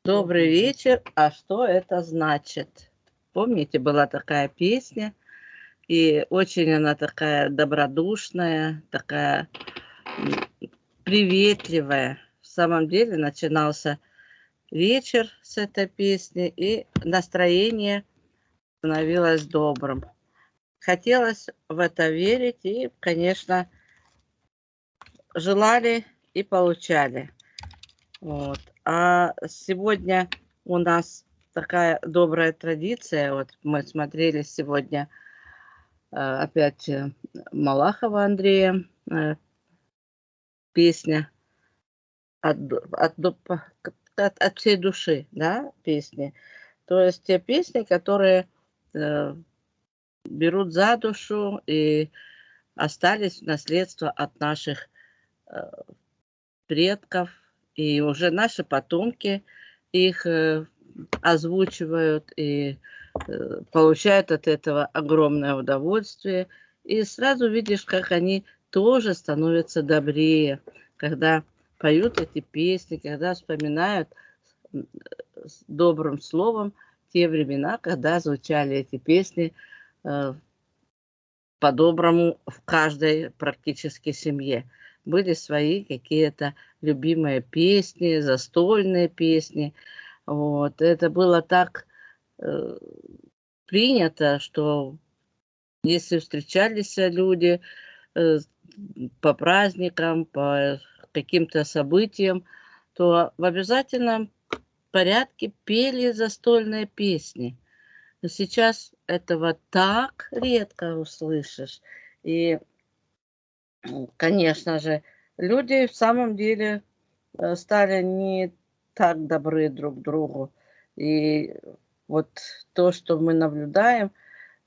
Добрый вечер. А что это значит? Помните, была такая песня, и очень она такая добродушная, такая приветливая. В самом деле начинался вечер с этой песни, и настроение становилось добрым. Хотелось в это верить, и, конечно, желали и получали. Вот. А сегодня у нас такая добрая традиция. Вот мы смотрели сегодня опять Малахова Андрея, песня от всей души, да, песни. То есть те песни, которые берут за душу и остались в наследство от наших предков, и уже наши потомки их озвучивают и получают от этого огромное удовольствие. И сразу видишь, как они тоже становятся добрее, когда поют эти песни, когда вспоминают с добрым словом те времена, когда звучали эти песни по-доброму в каждой практически семье. Были свои какие-то любимые песни, застольные песни. Вот. Это было так принято, что если встречались люди э, по праздникам, по каким-то событиям, то в обязательном порядке пели застольные песни. Но сейчас этого так редко услышишь. И, конечно же, люди в самом деле стали не так добры друг к другу. И вот то, что мы наблюдаем,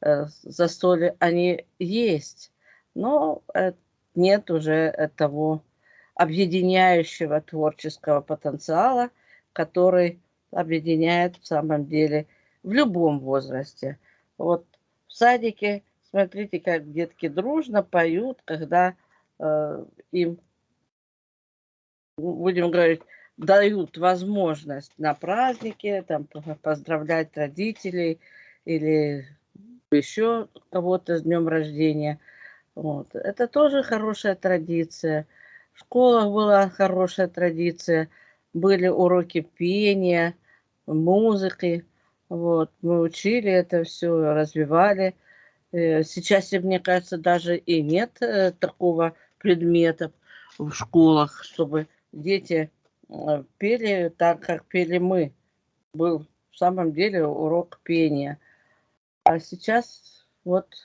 застолья, они есть, но нет уже того объединяющего творческого потенциала, который объединяет в самом деле в любом возрасте. Вот в садике, смотрите, как детки дружно поют, когда им, будем говорить, дают возможность на празднике там, поздравлять родителей или еще кого-то с днем рождения. Вот. Это тоже хорошая традиция. В школах была хорошая традиция. Были уроки пения, музыки. Вот. Мы учили это все, развивали. Сейчас, мне кажется, даже и нет такого предмета в школах, чтобы дети пели так, как пели мы. Был в самом деле урок пения. А сейчас вот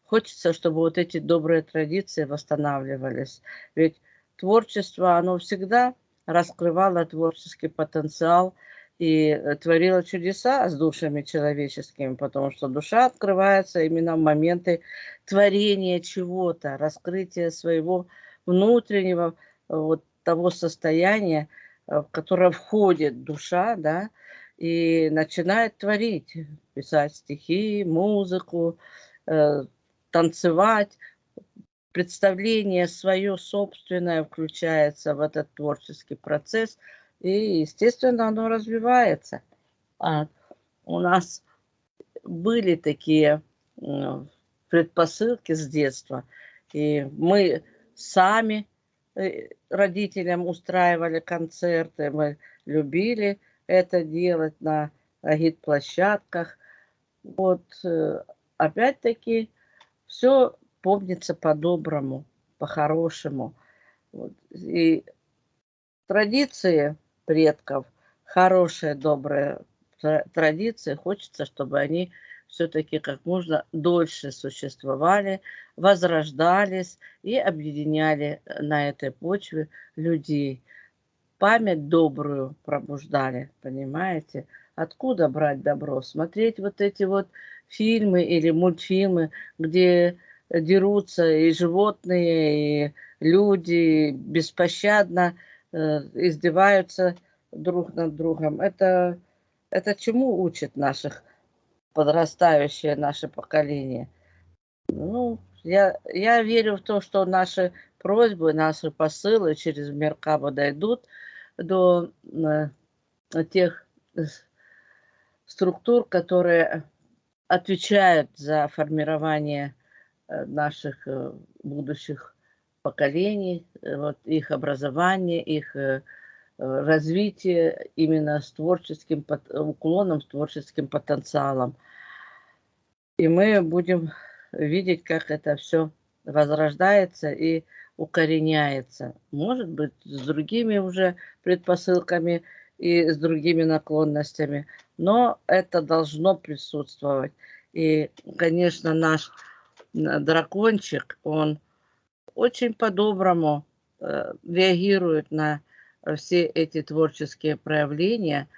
хочется, чтобы вот эти добрые традиции восстанавливались. Ведь творчество, оно всегда раскрывало творческий потенциал и творило чудеса с душами человеческими, потому что душа открывается именно в моменты творения чего-то, раскрытия своего внутреннего вот того состояния, в которое входит душа, да, и начинает творить, писать стихи, музыку, танцевать. Представление свое собственное включается в этот творческий процесс, и, естественно, оно развивается. А у нас были такие предпосылки с детства, и мы сами родителям устраивали концерты, мы любили это делать на агитплощадках. Вот опять-таки все помнится по-доброму, по-хорошему. Вот. И традиции предков, хорошие, добрые традиции, хочется, чтобы они все-таки как можно дольше существовали, возрождались и объединяли на этой почве людей. Память добрую пробуждали, понимаете? Откуда брать добро? Смотреть вот эти вот фильмы или мультфильмы, где дерутся и животные, и люди беспощадно издеваются друг над другом. Это чему учит наших подрастающее наше поколение? Ну, я верю в то, что наши просьбы, наши посылы через Меркабу дойдут до тех структур, которые отвечают за формирование наших будущих поколений, вот их образование, их развитие именно с творческим уклоном, с творческим потенциалом. И мы будем видеть, как это все возрождается и укореняется. Может быть, с другими уже предпосылками и с другими наклонностями, но это должно присутствовать. И, конечно, наш дракончик, он очень по-доброму реагирует на все эти творческие проявления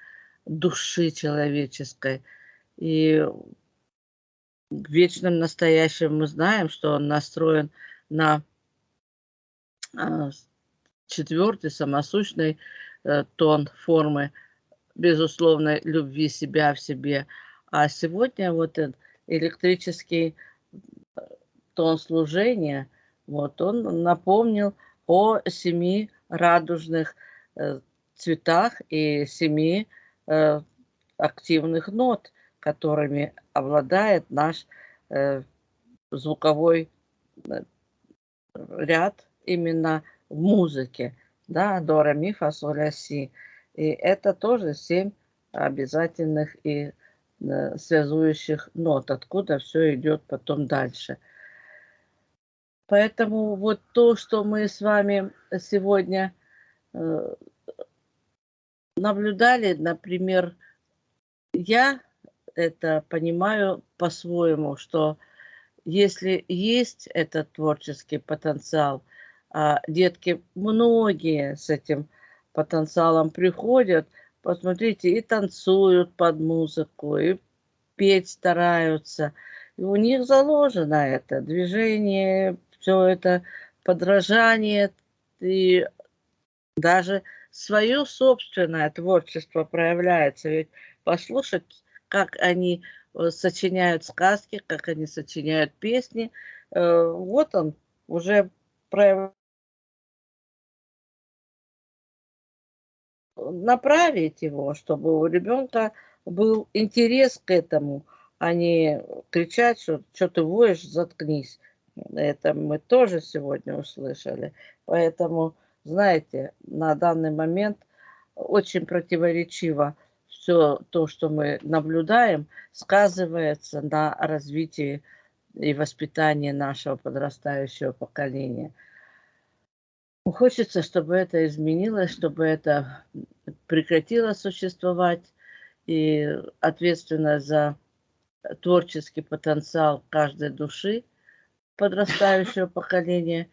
души человеческой. И в вечном настоящем мы знаем, что он настроен на четвертый самосущный тон формы безусловной любви себя в себе. А сегодня вот этот электрический тон служения, вот он напомнил о 7 радужных цветах и 7 активных нот, которыми обладает наш звуковой ряд именно в музыке, да, до, ре, ми, фа, соль, ля, си. И это тоже 7 обязательных и связующих нот, откуда все идет потом дальше. Поэтому вот то, что мы с вами сегодня наблюдали, например, я это понимаю по-своему, что если есть этот творческий потенциал, а детки многие с этим потенциалом приходят, посмотрите, и танцуют под музыку, и петь стараются. И у них заложено это движение, все это подражание, и даже свое собственное творчество проявляется. Ведь послушать, как они сочиняют сказки, как они сочиняют песни, вот он уже направить его, чтобы у ребенка был интерес к этому, а не кричать, что ты воешь, заткнись. Это мы тоже сегодня услышали. Поэтому, знаете, на данный момент очень противоречиво все то, что мы наблюдаем, сказывается на развитии и воспитании нашего подрастающего поколения. Хочется, чтобы это изменилось, чтобы это прекратило существовать, и ответственность за творческий потенциал каждой души подрастающего поколения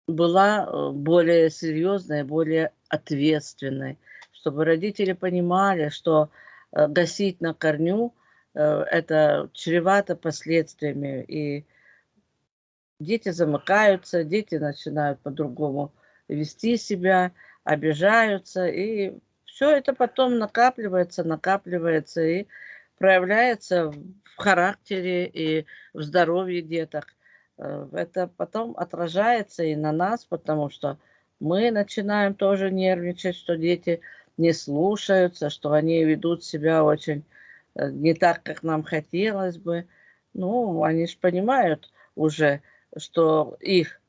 была более серьезной, более ответственной, чтобы родители понимали, что гасить на корню это чревато последствиями, и дети замыкаются, дети начинают по-другому вести себя, обижаются, и все это потом накапливается и проявляется в характере и в здоровье деток. Это потом отражается и на нас, потому что мы начинаем тоже нервничать, что дети не слушаются, что они ведут себя очень не так, как нам хотелось бы. Ну, они же понимают уже, что их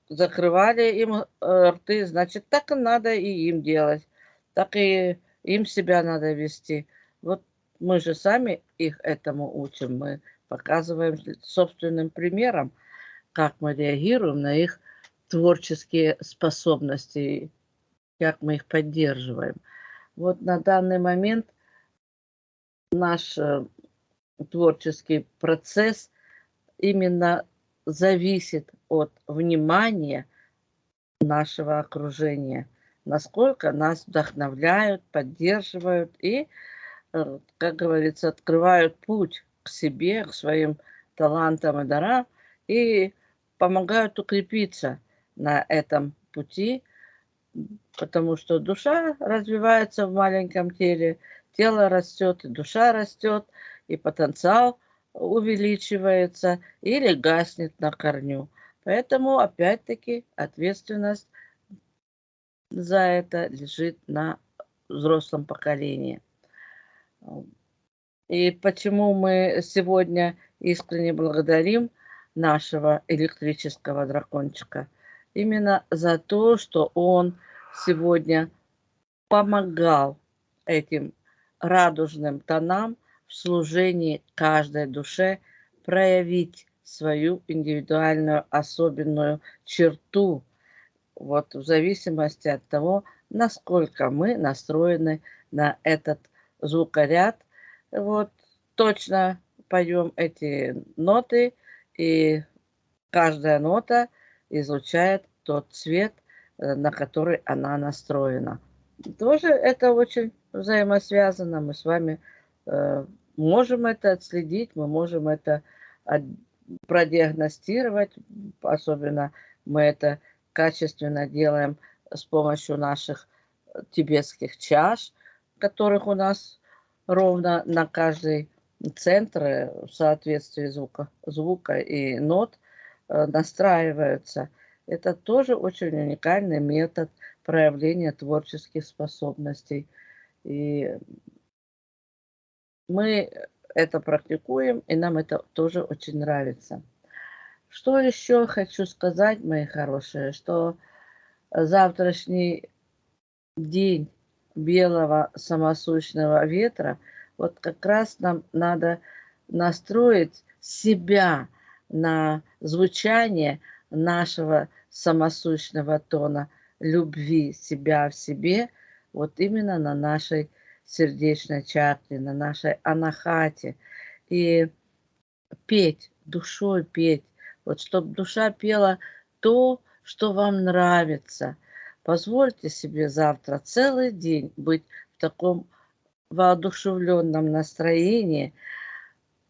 закрывали им рты, значит, так и надо и им делать, так и им себя надо вести. Вот мы же сами их этому учим, мы показываем собственным примером, как мы реагируем на их творческие способности, как мы их поддерживаем. Вот на данный момент наш творческий процесс именно зависит от внимания нашего окружения, насколько нас вдохновляют, поддерживают и, как говорится, открывают путь к себе, к своим талантам и дарам и помогают укрепиться на этом пути, потому что душа развивается в маленьком теле, тело растет, и душа растет, и потенциал увеличивается или гаснет на корню. Поэтому, опять-таки, ответственность за это лежит на взрослом поколении. И почему мы сегодня искренне благодарим нашего электрического дракончика? Именно за то, что он сегодня помогал этим радужным тонам в служении каждой душе проявить свою индивидуальную особенную черту, вот в зависимости от того, насколько мы настроены на этот звукоряд. Вот точно поем эти ноты, и каждая нота излучает тот цвет, на который она настроена. Тоже это очень взаимосвязано. Мы с вами можем это отследить, мы можем это продиагностировать. Особенно мы это качественно делаем с помощью наших тибетских чаш, которых у нас ровно на каждый центр в соответствии звука и нот настраиваются. Это тоже очень уникальный метод проявления творческих способностей. И мы это практикуем, и нам это тоже очень нравится. Что еще хочу сказать, мои хорошие, что завтрашний день белого самосущного ветра, вот как раз нам надо настроить себя на звучание нашего самосущного тона любви себя в себе, вот именно на нашей сердечной чакре, на нашей анахате. И петь, душой петь, вот чтобы душа пела то, что вам нравится. Позвольте себе завтра целый день быть в таком воодушевленном настроении.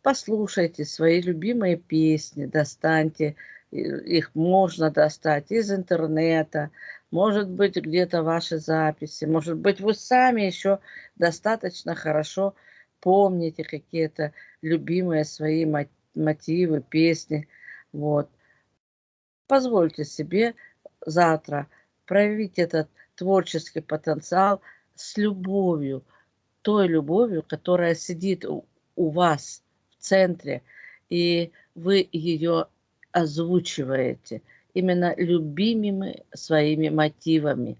Послушайте свои любимые песни, достаньте, их можно достать из интернета, может быть, где-то ваши записи, может быть, вы сами еще достаточно хорошо помните какие-то любимые свои мотивы, песни. Вот. Позвольте себе завтра проявить этот творческий потенциал с любовью, той любовью, которая сидит у вас в центре, и вы ее озвучиваете именно любимыми своими мотивами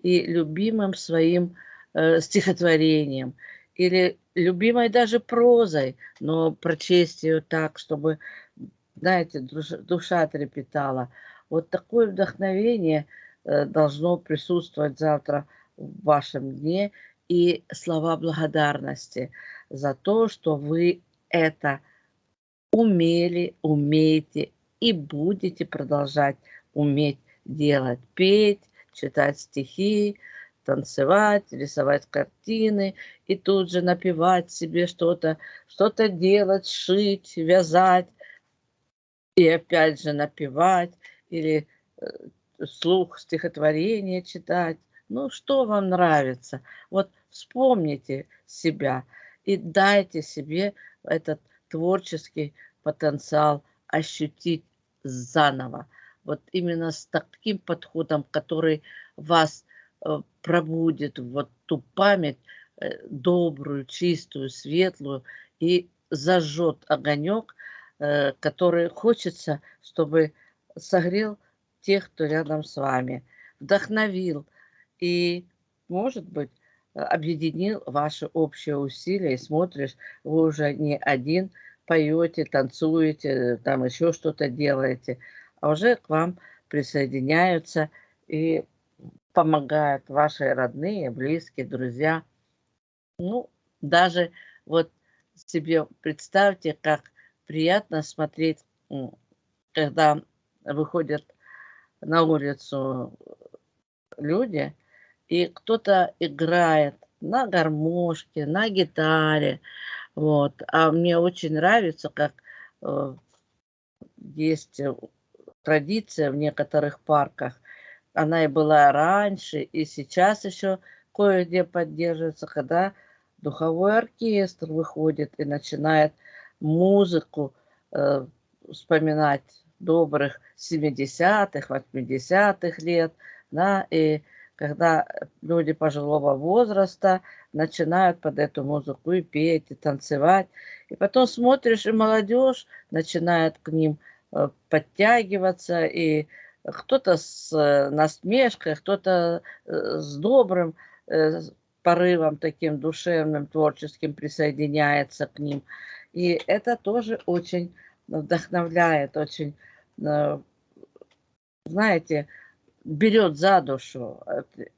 и любимым своим стихотворением или любимой даже прозой, но прочесть ее так, чтобы, знаете, душа трепетала. Вот такое вдохновение должно присутствовать завтра в вашем дне, и слова благодарности за то, что вы это умели, умеете и будете продолжать уметь делать. Петь, читать стихи, танцевать, рисовать картины и тут же напевать себе что-то, что-то делать, шить, вязать и опять же напевать или вслух стихотворение читать. Ну, что вам нравится? Вот вспомните себя и дайте себе этот творческий потенциал ощутить заново. Вот именно с таким подходом, который вас пробудит вот ту память добрую, чистую, светлую и зажжет огонек, который хочется, чтобы согрел тех, кто рядом с вами, вдохновил и, может быть, объединил ваши общие усилия, и смотришь, вы уже не один поете, танцуете, там еще что-то делаете, а уже к вам присоединяются и помогают ваши родные, близкие, друзья. Ну, даже вот себе представьте, как приятно смотреть, когда выходят на улицу люди, и кто-то играет на гармошке, на гитаре. Вот. А мне очень нравится, как есть традиция в некоторых парках. Она и была раньше, и сейчас еще кое-где поддерживается, когда духовой оркестр выходит и начинает музыку вспоминать добрых 70-х, 80-х лет, да, и когда люди пожилого возраста начинают под эту музыку и петь, и танцевать. И потом смотришь, и молодежь начинает к ним подтягиваться, и кто-то с насмешкой, кто-то с добрым порывом таким душевным, творческим присоединяется к ним. И это тоже очень вдохновляет, очень, знаете, берет за душу.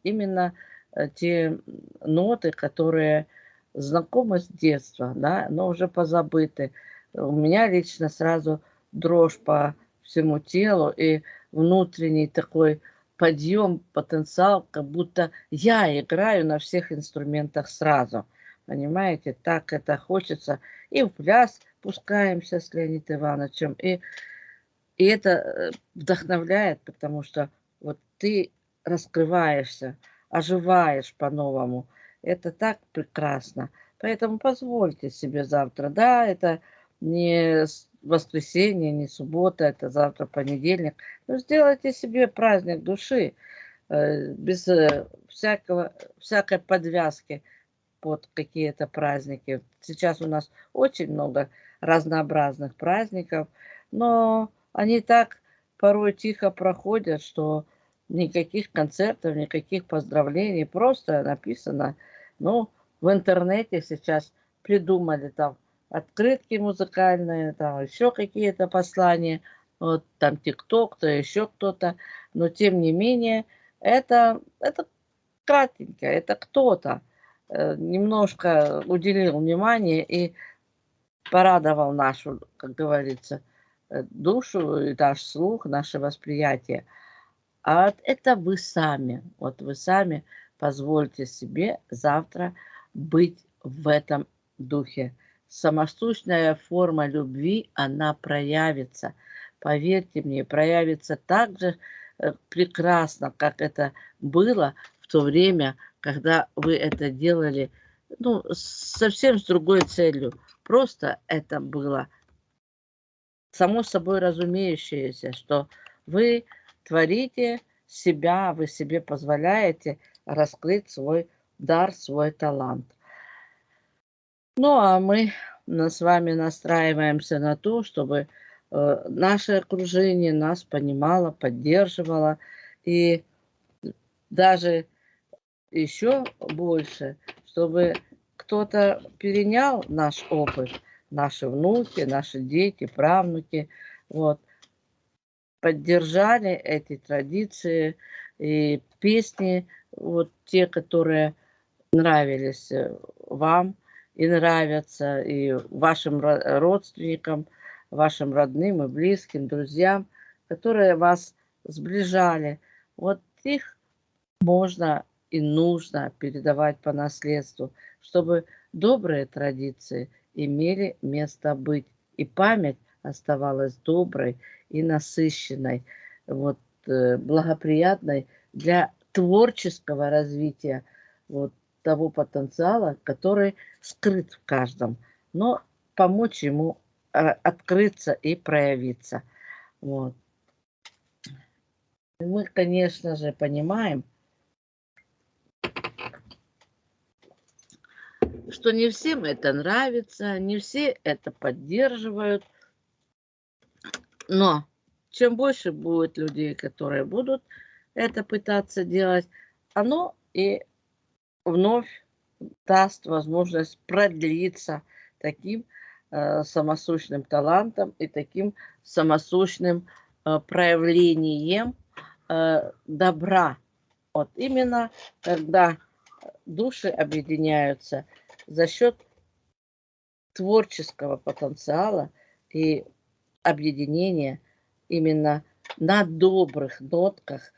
Именно те ноты, которые знакомы с детства, да, но уже позабыты. У меня лично сразу дрожь по всему телу и внутренний такой подъем, потенциал, как будто я играю на всех инструментах сразу. Понимаете, так это хочется. И в пляс пускаемся с Леонидом Ивановичем, и это вдохновляет, потому что вот ты раскрываешься, оживаешь по-новому. Это так прекрасно. Поэтому позвольте себе завтра. Да, это не воскресенье, не суббота, это завтра понедельник. Но сделайте себе праздник души без всякой подвязки под какие-то праздники. Сейчас у нас очень много разнообразных праздников, но они так порой тихо проходят, что никаких концертов, никаких поздравлений, просто написано, ну, в интернете сейчас придумали там открытки музыкальные, там еще какие-то послания, вот там ТикТок, то еще кто-то, но тем не менее это кратенько, это кто-то немножко уделил внимание и порадовал нашу, как говорится, душу и наш слух, наше восприятие. А это вы сами, вот вы сами позвольте себе завтра быть в этом духе. Самосущная форма любви, она проявится. Поверьте мне, проявится так же прекрасно, как это было в то время, когда вы это делали, ну, совсем с другой целью. Просто это было само собой разумеющееся, что вы творите себя, вы себе позволяете раскрыть свой дар, свой талант. Ну, а мы с вами настраиваемся на то, чтобы наше окружение нас понимало, поддерживало и даже еще больше, чтобы кто-то перенял наш опыт, наши внуки, наши дети, правнуки, вот, поддержали эти традиции и песни, вот те, которые нравились вам и нравятся и вашим родственникам, вашим родным и близким, друзьям, которые вас сближали. Вот их можно и нужно передавать по наследству, чтобы добрые традиции имели место быть, и память оставалась доброй и насыщенной, вот, благоприятной для творческого развития вот того потенциала, который скрыт в каждом, но помочь ему открыться и проявиться. Вот. Мы, конечно же, понимаем, что не всем это нравится, не все это поддерживают, но чем больше будет людей, которые будут это пытаться делать, оно и вновь даст возможность продлиться таким самосущным талантом и таким самосущным проявлением добра. Вот именно когда души объединяются за счет творческого потенциала и объединения именно на добрых нотках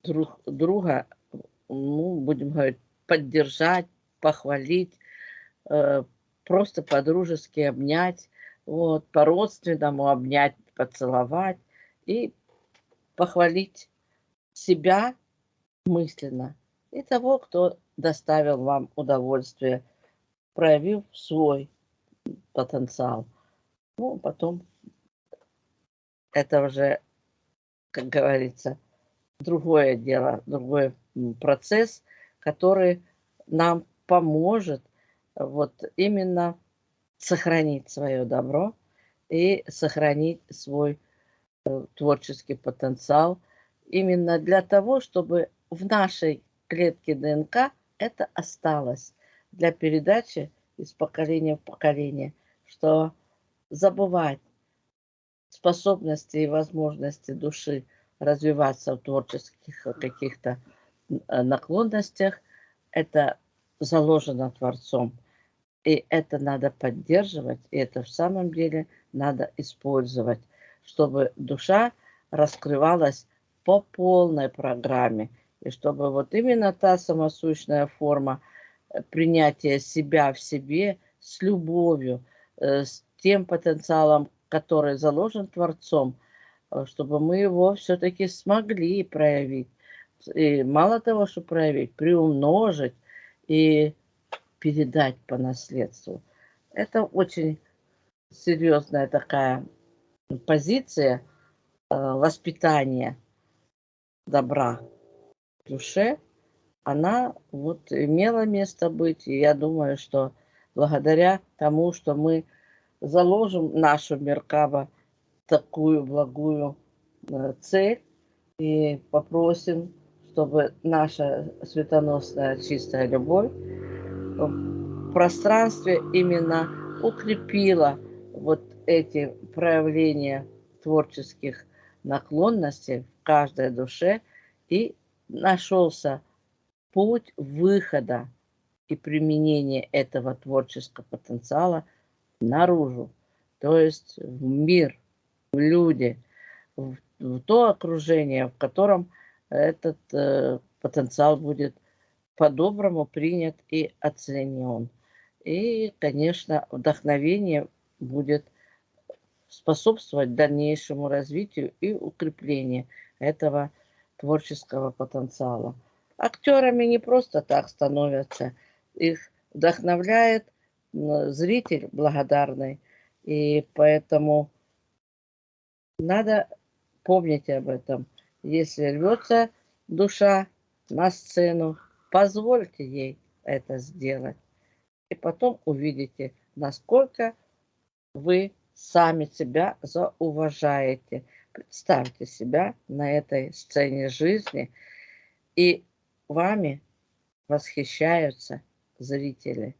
друг друга, ну, будем говорить, поддержать, похвалить, просто по-дружески обнять, вот, по-родственному обнять, поцеловать и похвалить себя мысленно и того, кто доставил вам удовольствие, проявив свой потенциал. Ну, потом это уже, как говорится, другое дело, другой процесс, который нам поможет вот именно сохранить свое добро и сохранить свой творческий потенциал именно для того, чтобы в нашей клетке ДНК это осталось для передачи из поколения в поколение, что забывать способности и возможности души развиваться в творческих каких-то наклонностях, это заложено Творцом. И это надо поддерживать, и это в самом деле надо использовать, чтобы душа раскрывалась по полной программе. И чтобы вот именно та самосущная форма принятия себя в себе с любовью, с тем потенциалом, который заложен Творцом, чтобы мы его все-таки смогли проявить. И мало того, что проявить, приумножить и передать по наследству. Это очень серьезная такая позиция воспитания добра в душе. Она вот имела место быть. И я думаю, что благодаря тому, что мы заложим нашу Меркаба такую благую цель и попросим, чтобы наша светоносная чистая любовь в пространстве именно укрепила вот эти проявления творческих наклонностей в каждой душе и нашелся путь выхода и применения этого творческого потенциала наружу, то есть в мир, в люди, в то окружение, в котором этот потенциал будет по-доброму принят и оценен. И, конечно, вдохновение будет способствовать дальнейшему развитию и укреплению этого творческого потенциала. Актерами не просто так становятся. Их вдохновляет зритель благодарный. И поэтому надо помнить об этом. Если рвется душа на сцену, позвольте ей это сделать. И потом увидите, насколько вы сами себя зауважаете. Представьте себя на этой сцене жизни, и вами восхищаются зрители.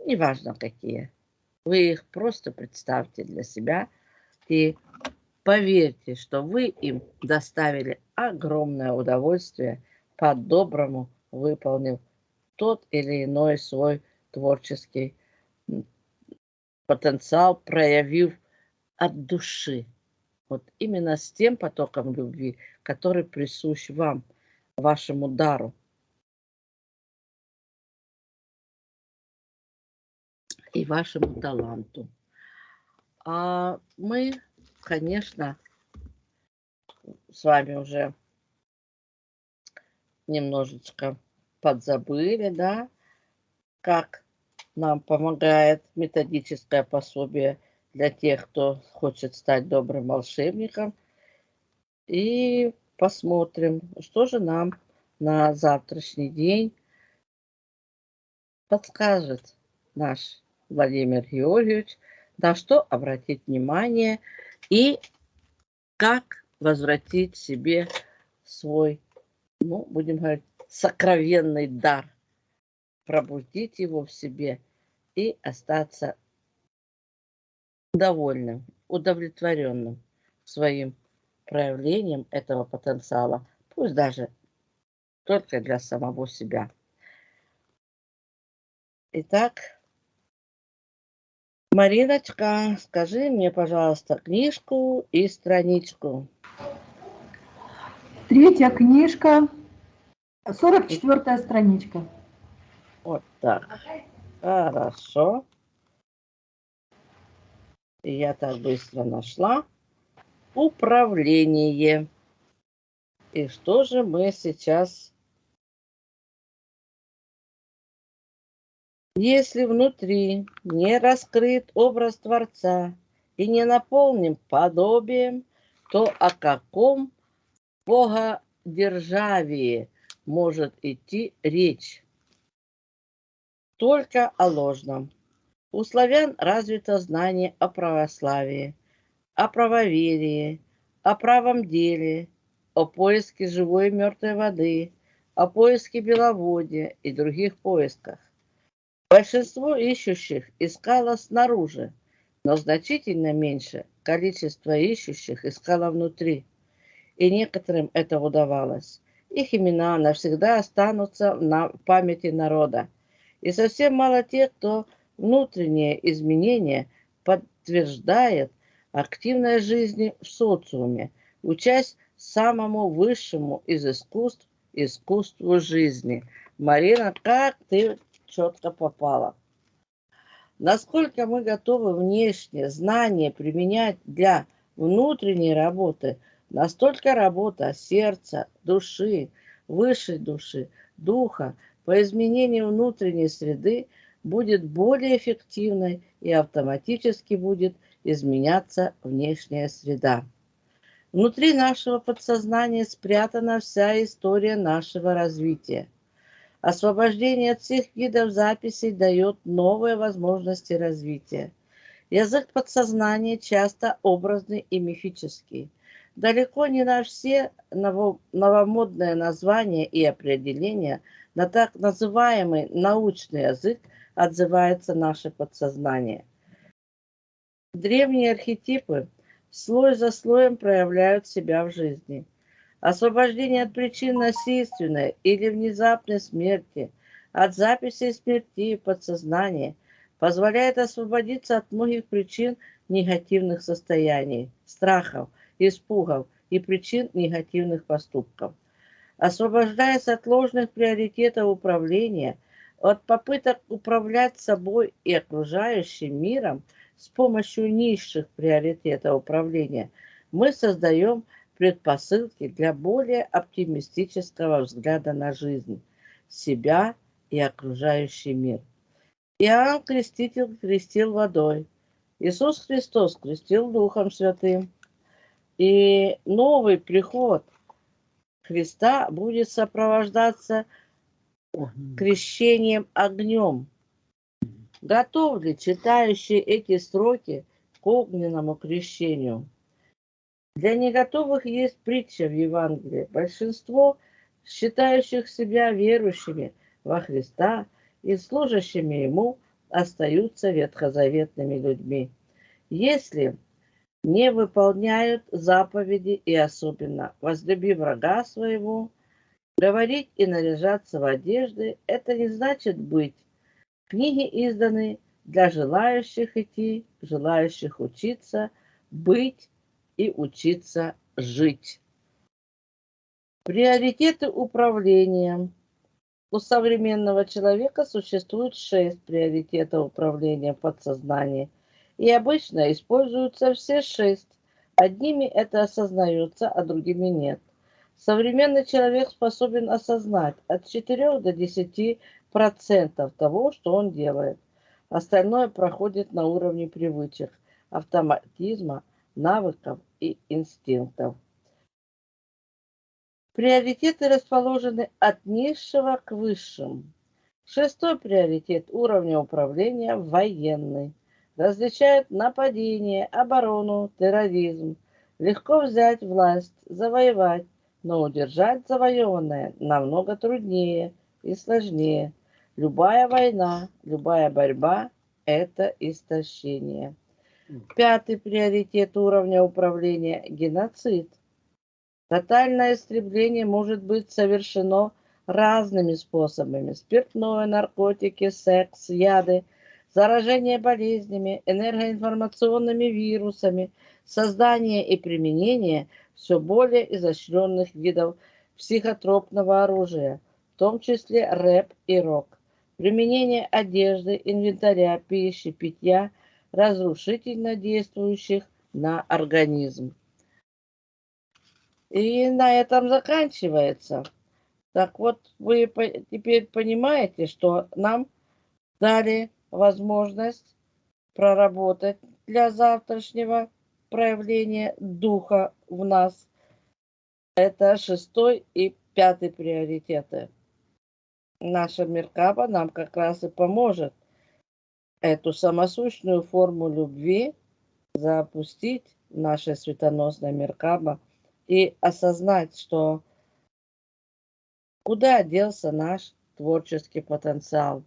Неважно какие. Вы их просто представьте для себя и поверьте, что вы им доставили огромное удовольствие, по-доброму выполнив тот или иной свой творческий потенциал, проявив от души. Вот именно с тем потоком любви, который присущ вам, вашему дару. И вашему таланту. А мы, конечно, с вами уже немножечко подзабыли, да, как нам помогает методическое пособие для тех, кто хочет стать добрым волшебником. И посмотрим, что же нам на завтрашний день подскажет наш Владимир Георгиевич, на что обратить внимание и как возвратить себе свой, ну, будем говорить, сокровенный дар, пробудить его в себе и остаться довольным, удовлетворенным своим проявлением этого потенциала, пусть даже только для самого себя. Итак, Мариночка, скажи мне, пожалуйста, книжку и страничку. Третья книжка, 44-я страничка. Вот так. Хорошо. И я так быстро нашла. Управление. И что же мы сейчас... Если внутри не раскрыт образ Творца и не наполнен подобием, то о каком богодержавии может идти речь только о ложном. У славян развито знание о православии, о правоверии, о правом деле, о поиске живой и мертвой воды, о поиске беловодья и других поисках. Большинство ищущих искало снаружи, но значительно меньше количество ищущих искало внутри. И некоторым это удавалось. Их имена навсегда останутся на памяти народа. И совсем мало тех, кто внутренние изменения подтверждает активной жизни в социуме, учась самому высшему из искусств, искусству жизни. Марина, как ты четко попала. Насколько мы готовы внешние знания применять для внутренней работы, настолько работа сердца, души, высшей души, духа по изменению внутренней среды будет более эффективной и автоматически будет изменяться внешняя среда. Внутри нашего подсознания спрятана вся история нашего развития. Освобождение от всех видов записей дает новые возможности развития. Язык подсознания часто образный и мифический. Далеко не на все новомодные названия и определения на так называемый научный язык отзывается наше подсознание. Древние архетипы слой за слоем проявляют себя в жизни. Освобождение от причин насильственной или внезапной смерти, от записей смерти в подсознании позволяет освободиться от многих причин негативных состояний, страхов, испугов и причин негативных поступков. Освобождаясь от ложных приоритетов управления, от попыток управлять собой и окружающим миром с помощью низших приоритетов управления, мы создаем предпосылки для более оптимистического взгляда на жизнь, себя и окружающий мир. Иоанн Креститель крестил водой, Иисус Христос крестил Духом Святым, и новый приход Христа будет сопровождаться крещением огнем. Готов ли читающий эти строки к огненному крещению? Для неготовых есть притча в Евангелии. Большинство считающих себя верующими во Христа и служащими Ему остаются ветхозаветными людьми, если не выполняют заповеди и особенно возлюби врага своего. Говорить и наряжаться в одежды – это не значит быть. Книги изданы для желающих идти, желающих учиться, быть и учиться жить. Приоритеты управления. У современного человека существует 6 приоритетов управления в подсознании, и обычно используются все 6. Одними это осознается, а другими нет. Современный человек способен осознать от 4 до 10% того, что он делает. Остальное проходит на уровне привычек, автоматизма, навыков и инстинктов. Приоритеты расположены от низшего к высшему. 6-й приоритет уровня управления – военный. Различает нападение, оборону, терроризм. Легко взять власть, завоевать, но удержать завоеванное намного труднее и сложнее. Любая война, любая борьба – это истощение. 5-й приоритет уровня управления – геноцид. Тотальное истребление может быть совершено разными способами. Спиртное, наркотики, секс, яды, заражение болезнями, энергоинформационными вирусами, создание и применение все более изощренных видов психотропного оружия, в том числе рэп и рок. Применение одежды, инвентаря, пищи, питья, разрушительно действующих на организм. И на этом заканчивается. Так вот, вы теперь понимаете, что нам дали возможность проработать для завтрашнего проявления духа в нас Это 6-й и 5-й приоритеты. Наша Меркаба нам как раз и поможет эту самосущную форму любви запустить в нашей светоносной Меркаба и осознать, что куда делся наш творческий потенциал,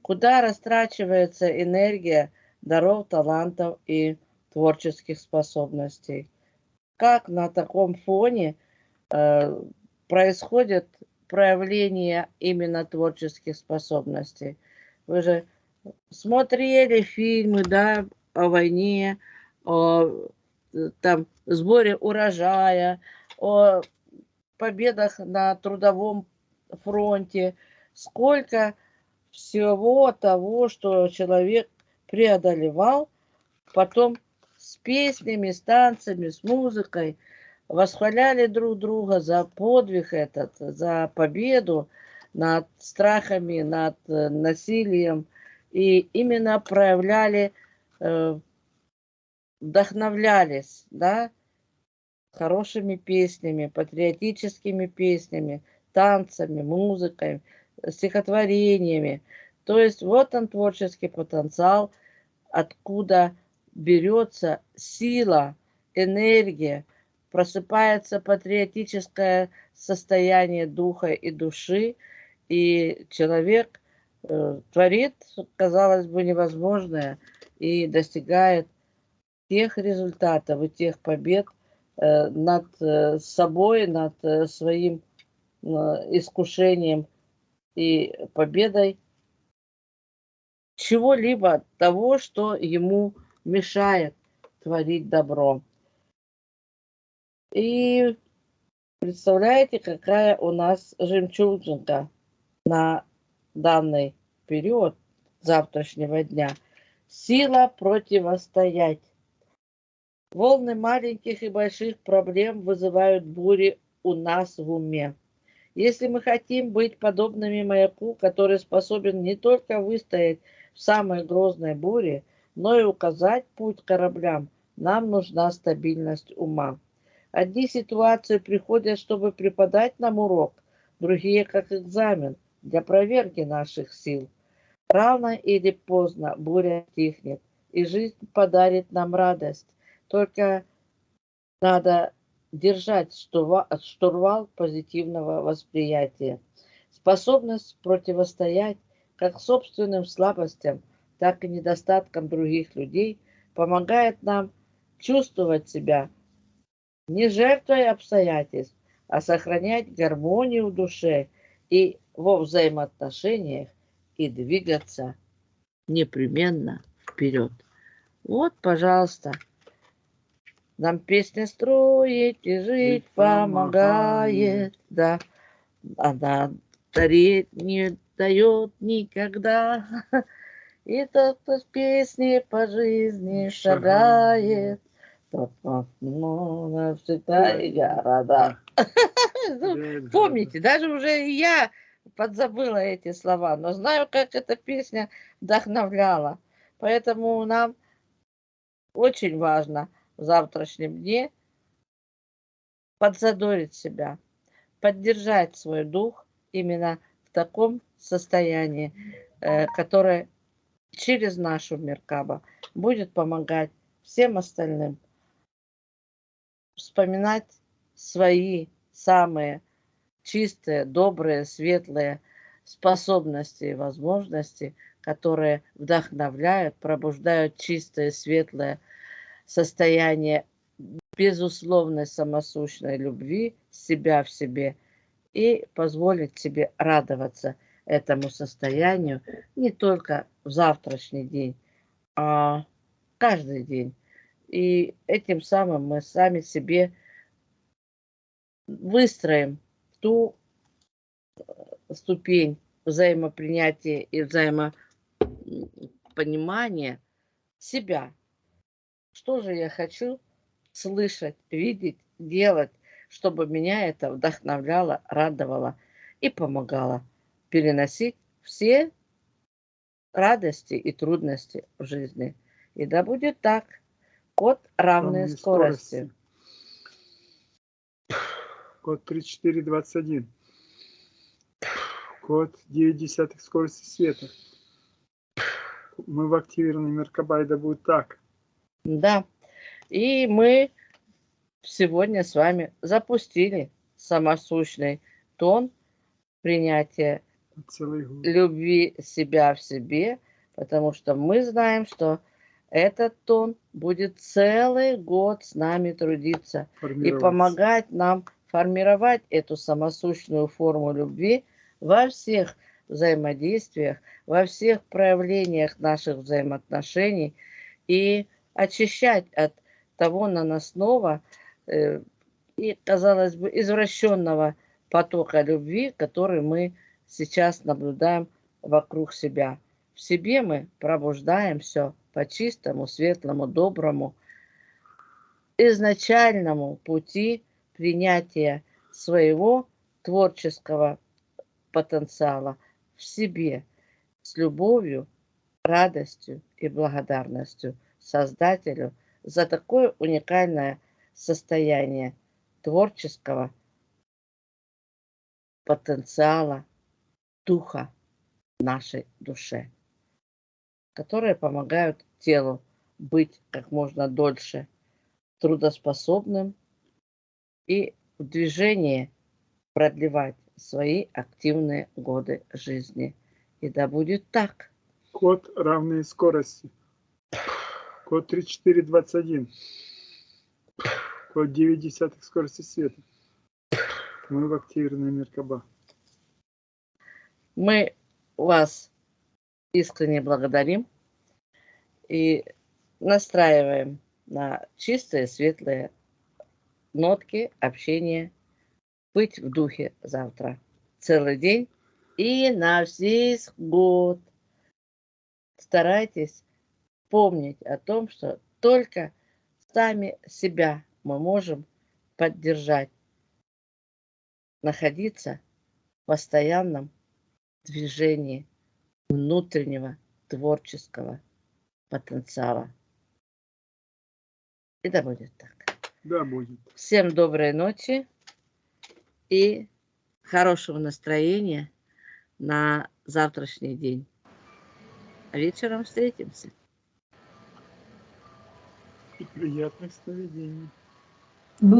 куда растрачивается энергия даров, талантов и творческих способностей. Как на таком фоне происходит проявление именно творческих способностей. Вы же смотрели фильмы, да, о войне, о там, сборе урожая, о победах на трудовом фронте. Сколько всего того, что человек преодолевал, потом с песнями, с танцами, с музыкой восхваляли друг друга за подвиг этот, за победу над страхами, над насилием. И именно проявляли, вдохновлялись, да, хорошими песнями, патриотическими песнями, танцами, музыкой, стихотворениями. То есть вот он творческий потенциал, откуда берется сила, энергия, просыпается патриотическое состояние духа и души, и человек творит, казалось бы, невозможное и достигает тех результатов и тех побед над собой, над своим искушением и победой чего-либо того, что ему мешает творить добро. И представляете, какая у нас жемчужинка на данный период завтрашнего дня. Сила противостоять. Волны маленьких и больших проблем вызывают бури у нас в уме. Если мы хотим быть подобными маяку, который способен не только выстоять в самой грозной буре, но и указать путь кораблям, нам нужна стабильность ума. Одни ситуации приходят, чтобы преподать нам урок, другие как экзамен для проверки наших сил. Рано или поздно буря стихнет, и жизнь подарит нам радость. Только надо держать штурвал позитивного восприятия. Способность противостоять как собственным слабостям, так и недостаткам других людей помогает нам чувствовать себя не жертвой обстоятельств, а сохранять гармонию в душе и во взаимоотношениях и двигаться непременно вперед. Вот, пожалуйста, нам песня строить и жить помогает, да, она стареть не дает никогда. И тот, кто с песней по жизни шагает, тот навсегда и города. Помните, даже уже я подзабыла эти слова, но знаю, как эта песня вдохновляла. Поэтому нам очень важно в завтрашнем дне подзадорить себя, поддержать свой дух именно в таком состоянии, которое через нашу Меркаба будет помогать всем остальным вспоминать свои самые чистые, добрые, светлые способности и возможности, которые вдохновляют, пробуждают чистое, светлое состояние безусловной самосущной любви себя в себе и позволить себе радоваться этому состоянию не только в завтрашний день, а каждый день. И этим самым мы сами себе выстроим ту ступень взаимопринятия и взаимопонимания себя. Что же я хочу слышать, видеть, делать, чтобы меня это вдохновляло, радовало и помогало переносить все радости и трудности в жизни. И да будет так. Код равные скорости. Код 3421. Код 0,9 скорости света. Мы в активированной Меркаба, это будет так. Да. И мы сегодня с вами запустили самосущный тон принятия Целый год. любви себя в себе, потому что мы знаем, что этот тон будет целый год с нами трудиться и помогать нам формировать эту самосущную форму любви во всех взаимодействиях, во всех проявлениях наших взаимоотношений и очищать от того наносного и, казалось бы, извращенного потока любви, который мы сейчас наблюдаем вокруг себя. В себе мы пробуждаем все по чистому, светлому, доброму, изначальному пути принятия своего творческого потенциала в себе с любовью, радостью и благодарностью Создателю за такое уникальное состояние творческого потенциала духа нашей душе, которые помогают телу быть как можно дольше трудоспособным и в движении продлевать свои активные годы жизни. И да будет так. Код равный скорости. Код 3421. Код 0,9 скорости света. Мы в активированной Меркаба. Мы вас искренне благодарим и настраиваем на чистые, светлые нотки общения, быть в духе завтра целый день и на весь год. Старайтесь помнить о том, что только сами себя мы можем поддержать, находиться в постоянном движении внутреннего творческого потенциала. И да будет так. Да, будет. Всем доброй ночи и хорошего настроения на завтрашний день. А вечером встретимся. И приятных сновидений.